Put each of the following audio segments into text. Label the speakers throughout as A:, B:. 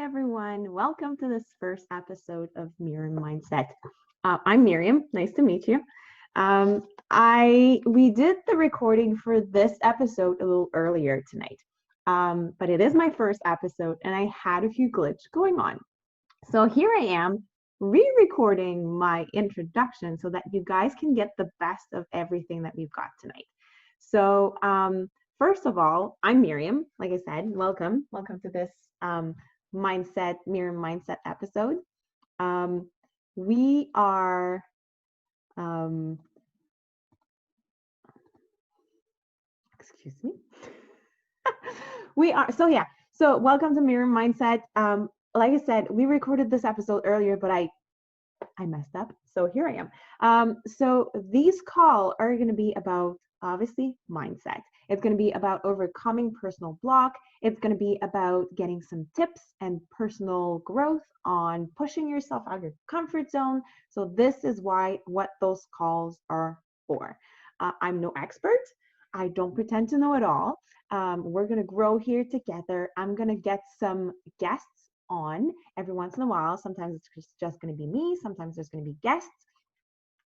A: everyone. Welcome to this first episode of Myriam Mindset. I'm Myriam. Nice to meet you. We did the recording for this episode a little earlier tonight, but it is my first episode, and I had a few glitch going on. So here I am re-recording my introduction so that you guys can get the best of everything that we've got tonight. So first of all, I'm Myriam. Like I said, welcome to this Myriam Mindset episode. We are excuse me. So welcome to Myriam Mindset. Like I said, we recorded this episode earlier, but I messed up. So here I am. So these calls are going to be about obviously mindset. It's going to be about overcoming personal block. It's going to be about getting some tips and personal growth on pushing yourself out of your comfort zone. So this is what those calls are for. I'm no expert. I don't pretend to know it all. We're going to grow here together. I'm going to get some guests on every once in a while. Sometimes it's just going to be me. Sometimes there's going to be guests.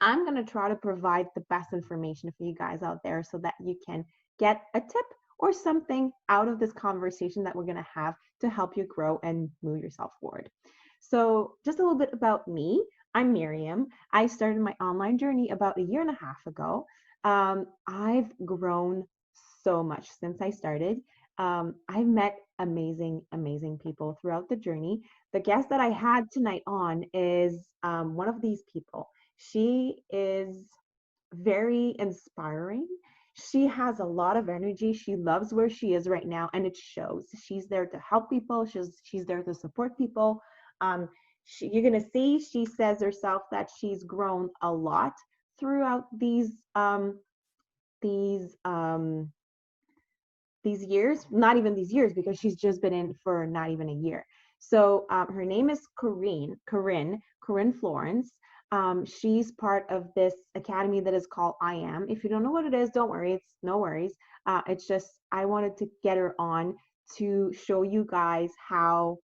A: I'm going to try to provide the best information for you guys out there so that you can get a tip or something out of this conversation that we're going to have to help you grow and move yourself forward. So just a little bit about me. I'm Myriam. I started my online journey about a year and a half ago. I've grown so much since I started. I've met amazing people throughout the journey. The guest that I had tonight on is one of these people. She is very inspiring. She has a lot of energy. She loves where she is right now, and it shows. She's there to help people. She's there to support people. You're gonna see. She says herself that she's grown a lot throughout these years. Not even these years, because she's just been in for not even a year. So her name is Corinne Florence. She's part of this academy that is called I Am. If you don't know what it is, don't worry. It's no worries. It's just I wanted to get her on to show you guys how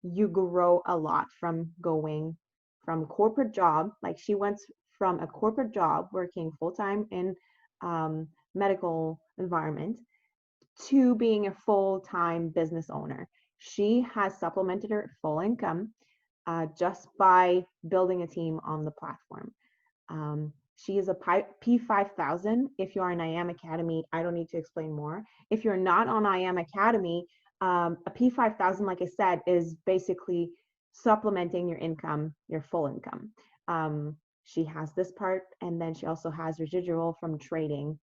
A: you grow a lot from going from corporate job. Like she went from a corporate job working full-time in medical environment to being a full-time business owner. She has supplemented her full income just by building a team on the platform. She is a P5000. If you are an I Am Academy, I don't need to explain more. If you're not on I Am Academy, a P5000, like I said, is basically supplementing your income, your full income. She has this part, and then she also has residual from trading,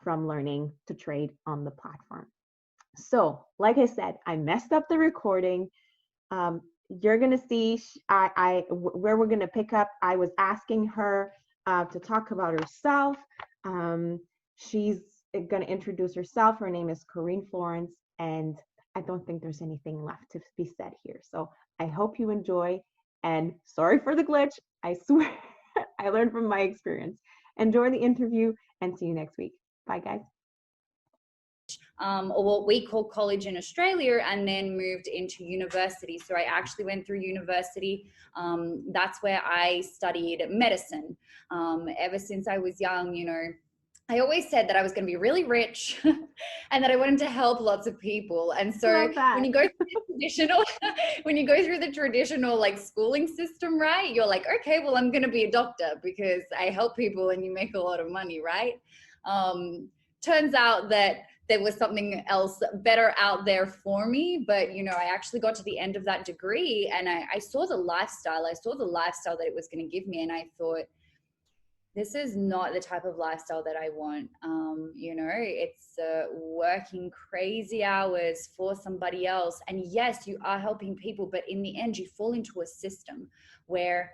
A: from learning to trade on the platform. So, like I said, I messed up the recording. You're going to see where we're going to pick up. I was asking her to talk about herself. She's going to introduce herself. Her name is Corinne Florence, and I don't think there's anything left to be said here. So I hope you enjoy, and sorry for the glitch. I swear I learned from my experience. Enjoy the interview, and see you next week. Bye, guys.
B: Or what we call college in Australia, and then moved into university. So I actually went through university. That's where I studied medicine. Ever since I was young, I always said that I was going to be really rich and that I wanted to help lots of people. And so when you go through the traditional like schooling system, right, you're like, okay, well, I'm going to be a doctor because I help people and you make a lot of money, right? Turns out that there was something else better out there for me. But, I actually got to the end of that degree and I saw the lifestyle. I saw the lifestyle that it was going to give me. And I thought, this is not the type of lifestyle that I want. It's working crazy hours for somebody else. And yes, you are helping people, but in the end, you fall into a system where,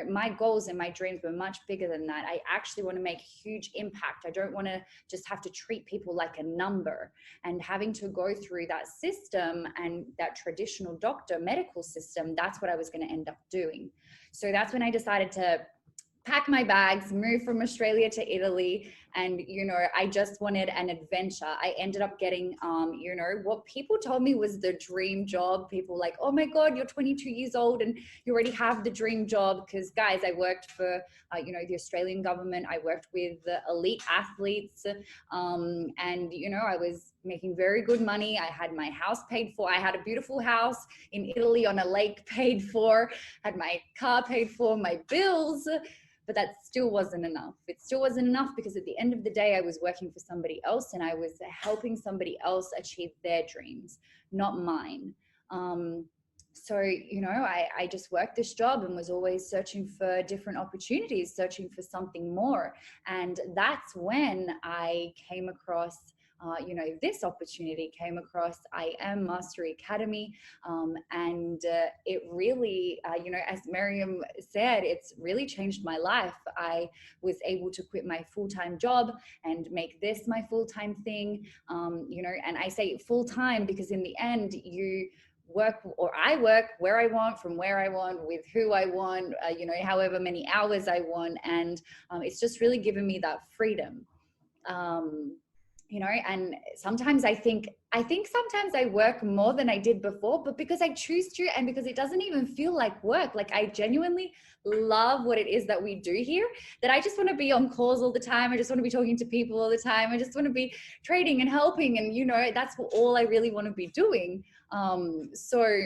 B: my goals and my dreams were much bigger than that. I actually want to make a huge impact. I don't want to just have to treat people like a number, and having to go through that system and that traditional medical system. That's what I was going to end up doing. So that's when I decided to pack my bags, move from Australia to Italy. And, I just wanted an adventure. I ended up getting, what people told me was the dream job. People like, oh my God, you're 22 years old and you already have the dream job. Because guys, I worked for, the Australian government. I worked with the elite athletes. And, I was making very good money. I had my house paid for. I had a beautiful house in Italy on a lake paid for, had my car paid for, my bills. But that still wasn't enough. It still wasn't enough because at the end of the day, I was working for somebody else and I was helping somebody else achieve their dreams, not mine. So, I just worked this job and was always searching for different opportunities, searching for something more. And that's when I came across this opportunity, came across I Am Mastery Academy. And it really, as Myriam said, it's really changed my life. I was able to quit my full-time job and make this my full-time thing. And I say full-time because in the end, I work where I want, from where I want, with who I want, however many hours I want. And it's just really given me that freedom. And sometimes I think sometimes I work more than I did before, but because I choose to, and because it doesn't even feel like work. Like I genuinely love what it is that we do here, that I just want to be on calls all the time. I just want to be talking to people all the time. I just want to be trading and helping. And, that's all I really want to be doing. So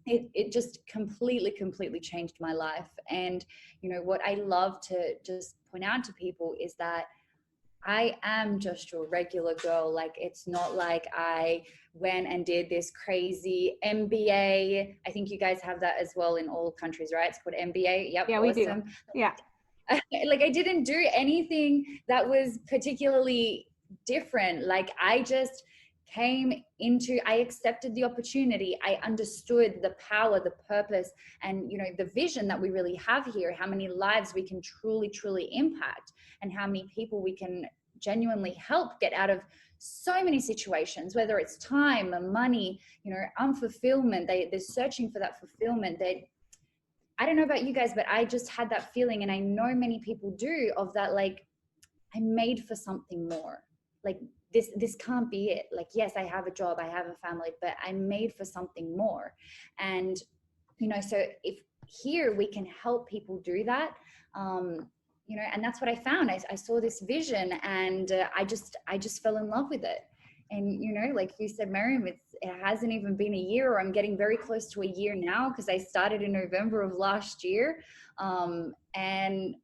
B: it just completely changed my life. And, what I love to just point out to people is that I am just your regular girl. Like, it's not like I went and did this crazy MBA. I think you guys have that as well in all countries, right? It's called MBA. Yep.
A: Yeah, we do. Yeah.
B: Like, I didn't do anything that was particularly different. Like, I just I accepted the opportunity. I understood the power, the purpose, and, the vision that we really have here, how many lives we can truly impact, and how many people we can genuinely help get out of so many situations, whether it's time and money, unfulfillment. They're searching for that fulfillment. I don't know about you guys, but I just had that feeling, and I know many people do, of that, like, I'm made for something more. Like, this can't be it. Like, yes, I have a job, I have a family, but I'm made for something more. And, so if here we can help people do that, and that's what I found. I saw this vision, and I just fell in love with it. And, like you said, Myriam, it hasn't even been a year, or I'm getting very close to a year now, because I started in November of last year. And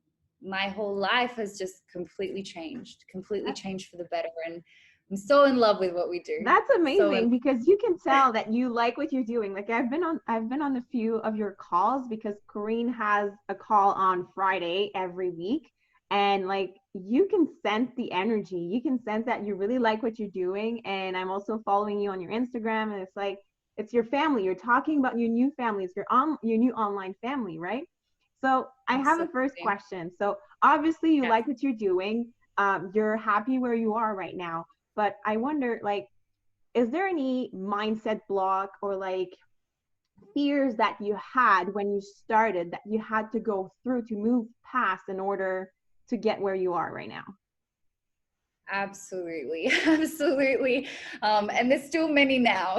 B: my whole life has just completely changed for the better. And I'm so in love with what we do.
A: That's amazing, because you can tell that you like what you're doing. Like, I've been on a few of your calls, because Corinne has a call on Friday every week, and like, you can sense the energy. You can sense that you really like what you're doing. And I'm also following you on your Instagram, and it's like, it's your family. You're talking about your new family. It's your new online family, right? So I have a first question. So obviously you like what you're doing. You're happy where you are right now. But I wonder, like, is there any mindset block or like fears that you had when you started that you had to go through to move past in order to get where you are right now?
B: Absolutely. And there's still many now.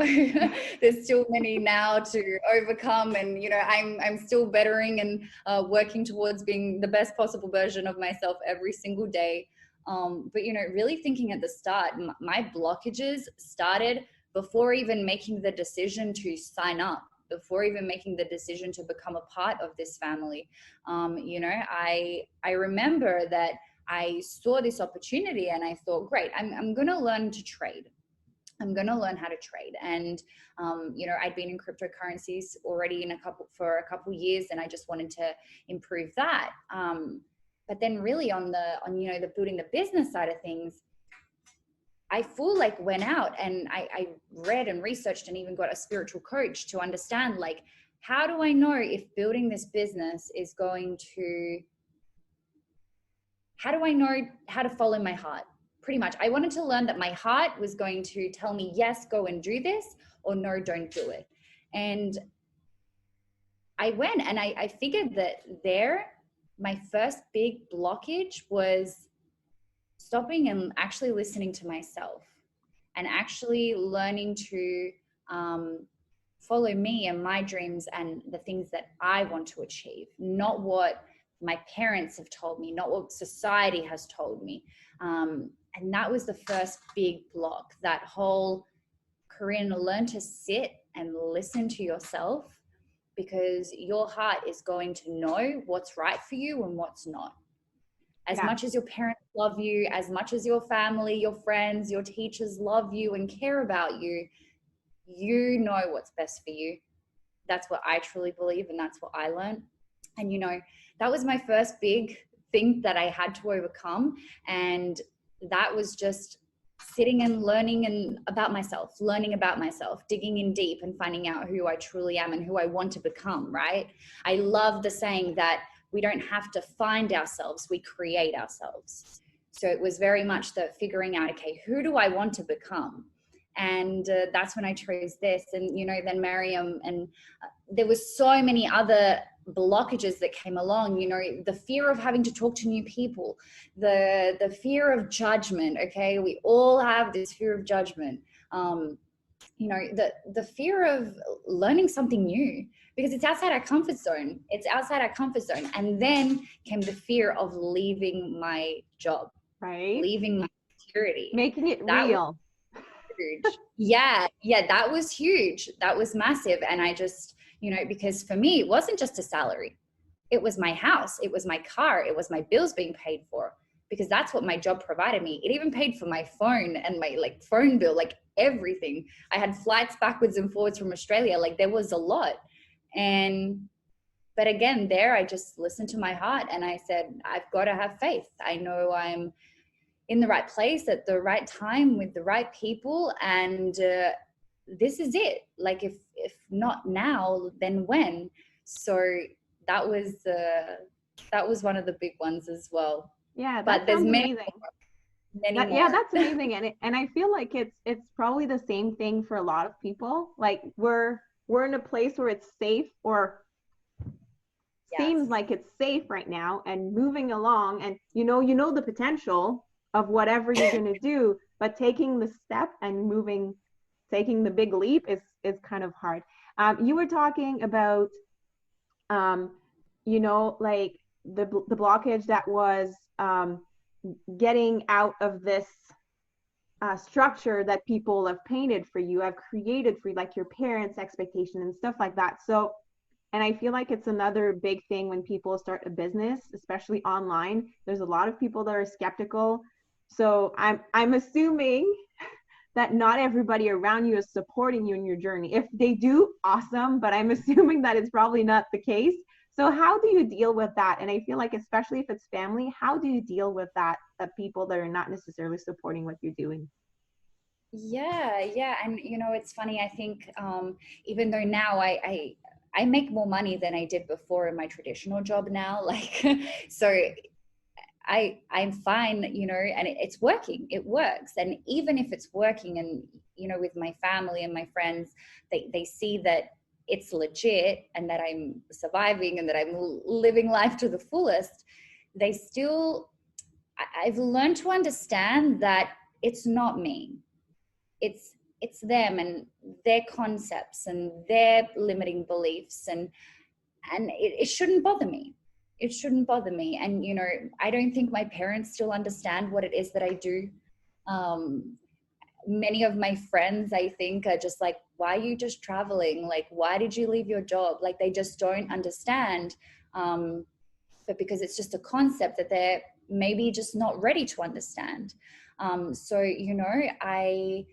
B: There's still many now to overcome. And, I'm still bettering and working towards being the best possible version of myself every single day. But, really thinking at the start, my blockages started before even making the decision to sign up, before even making the decision to become a part of this family. I remember that I saw this opportunity and I thought, great, I'm going to learn to trade. I'm going to learn how to trade. And, I'd been in cryptocurrencies already for a couple years, and I just wanted to improve that. But then really on the building the business side of things, I went out and I read and researched and even got a spiritual coach to understand, like, how do I know if building this business is going to, how do I know how to follow my heart? Pretty much. I wanted to learn that my heart was going to tell me, yes, go and do this, or no, don't do it. And I went and I figured that there my first big blockage was stopping and actually listening to myself and actually learning to follow me and my dreams and the things that I want to achieve, not what my parents have told me, not what society has told me. And that was the first big block, that whole, Corinne, learn to sit and listen to yourself, because your heart is going to know what's right for you and what's not. As much as your parents love you, as much as your family, your friends, your teachers love you and care about you, you know what's best for you. That's what I truly believe, and that's what I learned. And, you know, that was my first big thing that I had to overcome. And that was just sitting and learning about myself, digging in deep and finding out who I truly am and who I want to become, right? I love the saying that we don't have to find ourselves, we create ourselves. So it was very much the figuring out, okay, who do I want to become? And that's when I chose this. And, you know, then Myriam, and there was so many other blockages that came along, you know, the fear of having to talk to new people, the fear of judgment. Okay, we all have this fear of judgment. You know, the fear of learning something new, because it's outside our comfort zone. And then came the fear of leaving my job,
A: right?
B: leaving my security,
A: Making it
B: that
A: real.
B: huge. Yeah, that was huge. That was massive. And I just, you know, because for me, it wasn't just a salary. It was my house. It was my car. It was my bills being paid for, because that's what my job provided me. It even paid for my phone and my phone bill, everything. I had flights backwards and forwards from Australia. There was a lot. But again, there I just listened to my heart and I said, I've got to have faith. I know I'm in the right place at the right time with the right people, and this is it. If not now, then when? So that was one of the big ones as well.
A: Yeah,
B: But
A: that
B: there's
A: sounds
B: many
A: amazing.
B: more.
A: Yeah, that's amazing. And I feel like it's probably the same thing for a lot of people. Like we're in a place where it's safe, or seems like it's safe right now, and moving along, and you know the potential of whatever you're going to do, but taking the step and taking the big leap is kind of hard. You were talking about you know, the blockage that was getting out of this structure that people have painted for you, have created for you, like your parents' expectation and stuff like that. So, and I feel like it's another big thing when people start a business, especially online. There's a lot of people that are skeptical. So I'm assuming that not everybody around you is supporting you in your journey. If they do, awesome, but I'm assuming that it's probably not the case. So how do you deal with that? And I feel like, especially if it's family, how do you deal with that people that are not necessarily supporting what you're doing?
B: Yeah. And you know, it's funny, I think even though now I make more money than I did before in my traditional job now, so I'm fine, you know, and it's working. It works. And even if it's working, and, you know, with my family and my friends, they see that it's legit and that I'm surviving and that I'm living life to the fullest, they still, I've learned to understand that it's not me. It's them and their concepts and their limiting beliefs, and it shouldn't bother me. It shouldn't bother me. And, you know, I don't think my parents still understand what it is that I do. Many of my friends, I think, are just like, why are you just traveling? Why did you leave your job? They just don't understand. But because it's just a concept that they're maybe just not ready to understand. So, you know,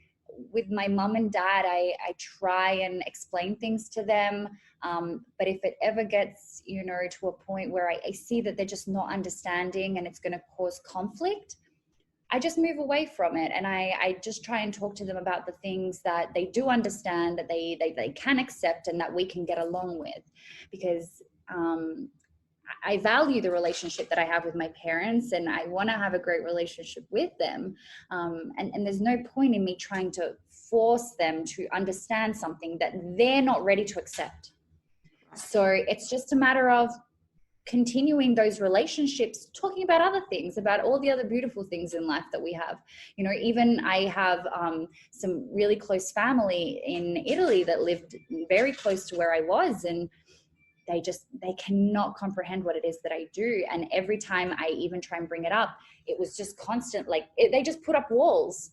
B: with my mom and dad, I try and explain things to them. But if it ever gets, you know, to a point where I see that they're just not understanding and it's going to cause conflict, I just move away from it. And I just try and talk to them about the things that they do understand, that they can accept, and that we can get along with. Because I value the relationship that I have with my parents, and I want to have a great relationship with them. And there's no point in me trying to force them to understand something that they're not ready to accept. So it's just a matter of continuing those relationships, talking about other things, about all the other beautiful things in life that we have. You know, even I have some really close family in Italy that lived very close to where I was, and they cannot comprehend what it is that I do. And every time I even try and bring it up, it was just constant, like they just put up walls.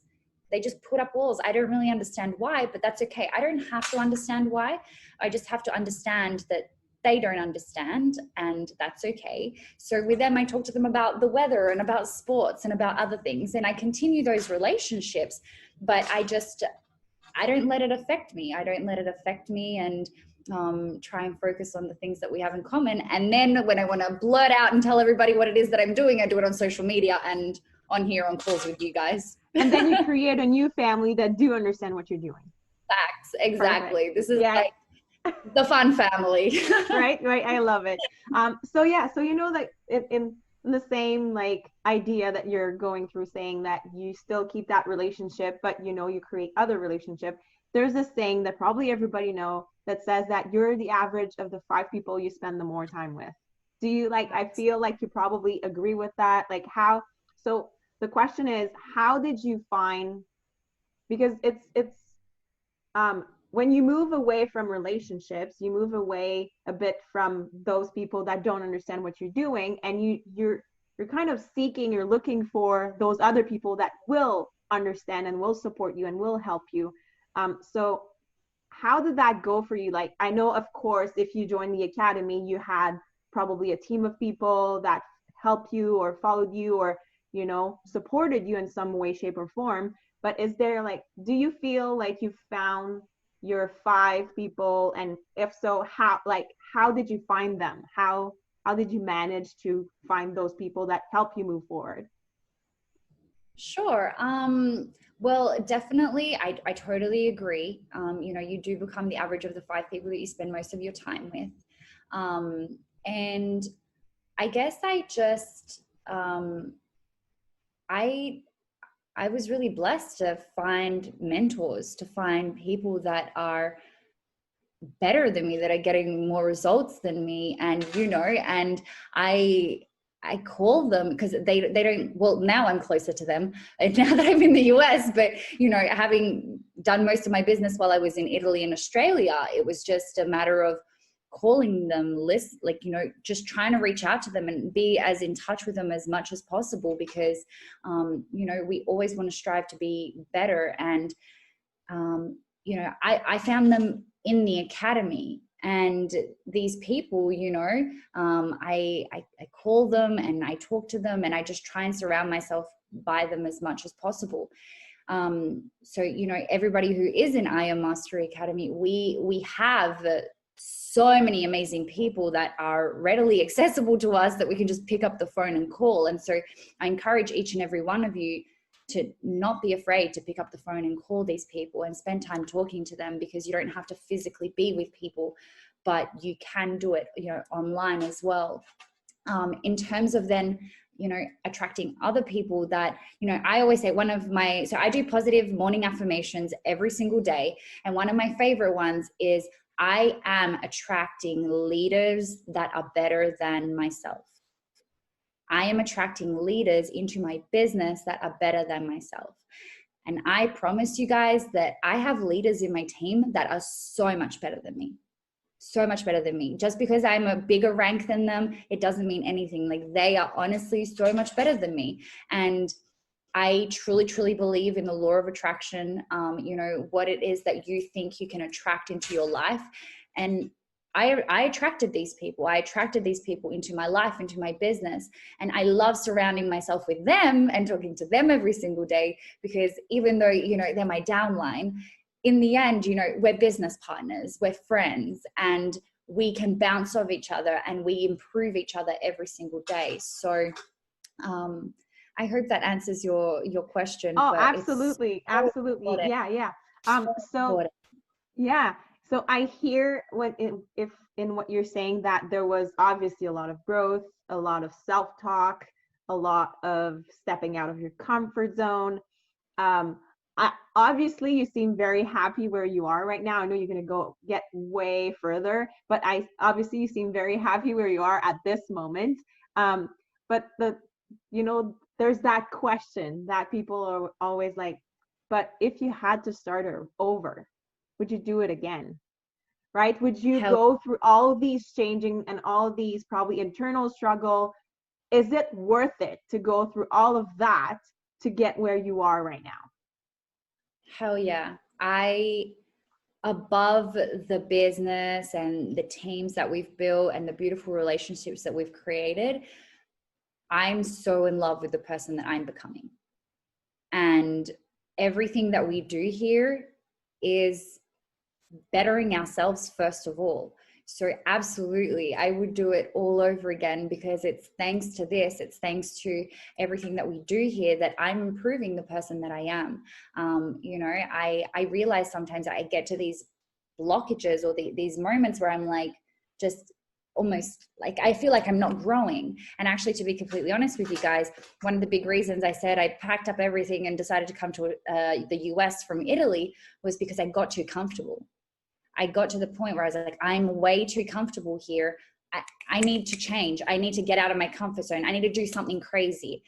B: They just put up walls. I don't really understand why, but that's okay. I don't have to understand why. I just have to understand that they don't understand, and that's okay. So with them, I talk to them about the weather and about sports and about other things, and I continue those relationships, but I don't let it affect me. I don't let it affect me, and try and focus on the things that we have in common. And then when I want to blurt out and tell everybody what it is that I'm doing, I do it on social media and on here on calls with you guys.
A: And then you create a new family that do understand what you're doing.
B: Facts. Exactly.
A: Perfect.
B: This is
A: Yeah.
B: like the fun family.
A: Right. I love it. So yeah, so you know that in the same like idea that you're going through, saying that you still keep that relationship, but you know you create other relationship. There's this saying that probably everybody know that says that you're the average of the 5 people you spend the more time with. Do you like? I feel like you probably agree with that. Like how? So the question is, how did you find? Because it's when you move away from relationships, you move away a bit from those people that don't understand what you're doing, and you're kind of seeking, you're looking for those other people that will understand and will support you and will help you. So how did that go for you? Like, I know, of course, if you joined the academy, you had probably a team of people that helped you or followed you or, you know, supported you in some way, shape, or form. But is there like, do you feel like you found your 5 people? And if so, how did you find them? How did you manage to find those people that help you move forward?
B: Sure. Well, definitely, I totally agree. You know, you do become the average of the 5 people that you spend most of your time with. And I guess I I was really blessed to find mentors, to find people that are better than me, that are getting more results than me. And, you know, and I call them because they don't, well, now I'm closer to them now that I'm in the US, but, you know, having done most of my business while I was in Italy and Australia, it was just a matter of calling them, like, you know, just trying to reach out to them and be as in touch with them as much as possible, because, you know, we always want to strive to be better. And, you know, I found them in the academy, and these people, you know, I call them and I talk to them, and I just try and surround myself by them as much as possible. So, you know, everybody who is in I Am Mastery Academy, we have so many amazing people that are readily accessible to us that we can just pick up the phone and call. And so I encourage each and every one of you to not be afraid to pick up the phone and call these people and spend time talking to them, because you don't have to physically be with people, but you can do it, you know, online as well. In terms of then, you know, attracting other people that, you know, I always say so I do positive morning affirmations every single day. And one of my favorite ones is, I am attracting leaders that are better than myself. I am attracting leaders into my business that are better than myself. And I promise you guys that I have leaders in my team that are so much better than me. So much better than me. Just because I'm a bigger rank than them, it doesn't mean anything. Like, they are honestly so much better than me. And I truly, truly believe in the law of attraction, you know, what it is that you think you can attract into your life. And I attracted these people. I attracted these people into my life, into my business. And I love surrounding myself with them and talking to them every single day, because even though, you know, they're my downline, in the end, you know, we're business partners, we're friends, and we can bounce off each other and we improve each other every single day. So, I hope that answers your question.
A: Oh,
B: But
A: absolutely.
B: it's so
A: Absolutely.
B: important.
A: Yeah, yeah.
B: So
A: So
B: important.
A: yeah. So I hear if in what you're saying that there was obviously a lot of growth, a lot of self-talk, a lot of stepping out of your comfort zone. Um, Obviously you seem very happy where you are right now. I know you're going to go get way further, but obviously you seem very happy where you are at this moment. But there's that question that people are always like, but if you had to start over, would you do it again? Right? Would you
B: Hell,
A: go through all these changing and all these probably internal struggle? Is it worth it to go through all of that to get where you are right now?
B: hell yeah. Above the business and the teams that we've built and the beautiful relationships that we've created, I'm so in love with the person that I'm becoming. And everything that we do here is bettering ourselves first of all. So absolutely, I would do it all over again, because it's thanks to this, it's thanks to everything that we do here that I'm improving the person that I am. I realize sometimes I get to these blockages or these moments where I'm like, just almost like I feel like I'm not growing. And actually, to be completely honest with you guys, one of the big reasons I said I packed up everything and decided to come to the US from Italy was because I got too comfortable. I got to the point where I was like, I'm way too comfortable here. I need to change. I need to get out of my comfort zone. I need to do something crazy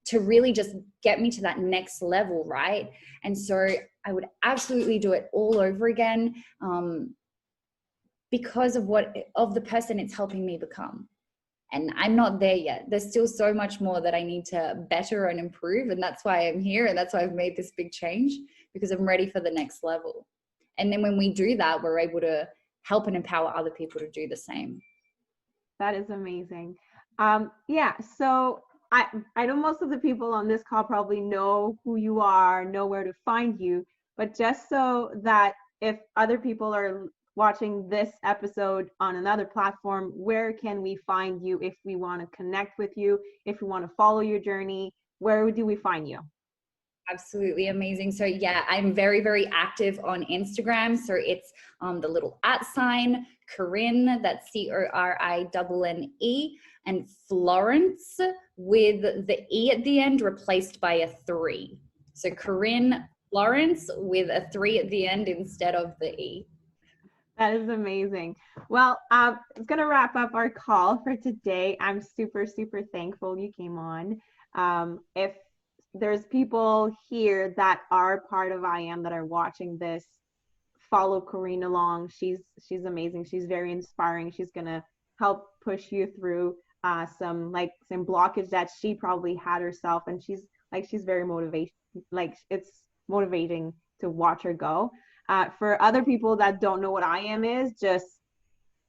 B: to really just get me to that next level, right? And so I would absolutely do it all over again, because of the person it's helping me become. And I'm not there yet. There's still so much more that I need to better and improve. And that's why I'm here. And that's why I've made this big change, because I'm ready for the next level. And then when we do that, we're able to help and empower other people to do the same.
A: That is amazing. Yeah, so I know most of the people on this call probably know who you are, know where to find you, but just so that if other people are watching this episode on another platform, where can we find you if we want to connect with you, if we want to follow your journey, where do we find you?
B: Absolutely amazing. So yeah, I'm very, very active on Instagram. So it's the little @ Corinne, that's CORINNE, and Florence with the E at the end replaced by a 3. So Corinne Florence with a 3 at the end instead of the E.
A: That is amazing. Well, it's going to wrap up our call for today. I'm super, super thankful you came on. If there's people here that are part of I Am that are watching this, follow Corinne along. She's amazing. She's very inspiring. She's going to help push you through some blockage that she probably had herself. And she's very motivating. Like, it's motivating to watch her go. For other people that don't know what I Am is, just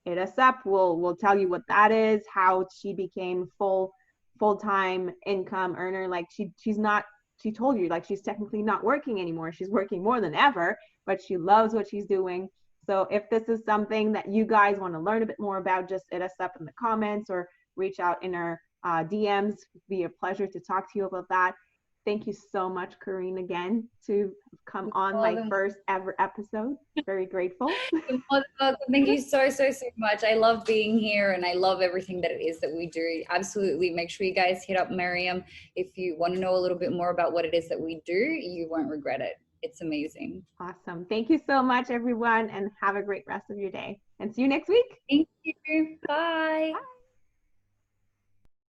A: hit us up. We'll tell you what that is, how she became full-time income earner. Like, she told you, like, she's technically not working anymore. She's working more than ever, but she loves what she's doing. So if this is something that you guys want to learn a bit more about, just hit us up in the comments or reach out in our DMs. It'd be a pleasure to talk to you about that. Thank you so much, Corinne, again, to come on my first ever episode. Very grateful.
B: Thank you so, so, so much. I love being here and I love everything that it is that we do. Absolutely. Make sure you guys hit up Myriam if you want to know a little bit more about what it is that we do. You won't regret it. It's amazing.
A: Awesome. Thank you so much, everyone, and have a great rest of your day. And see you next week.
B: Thank you. Bye.
A: Bye.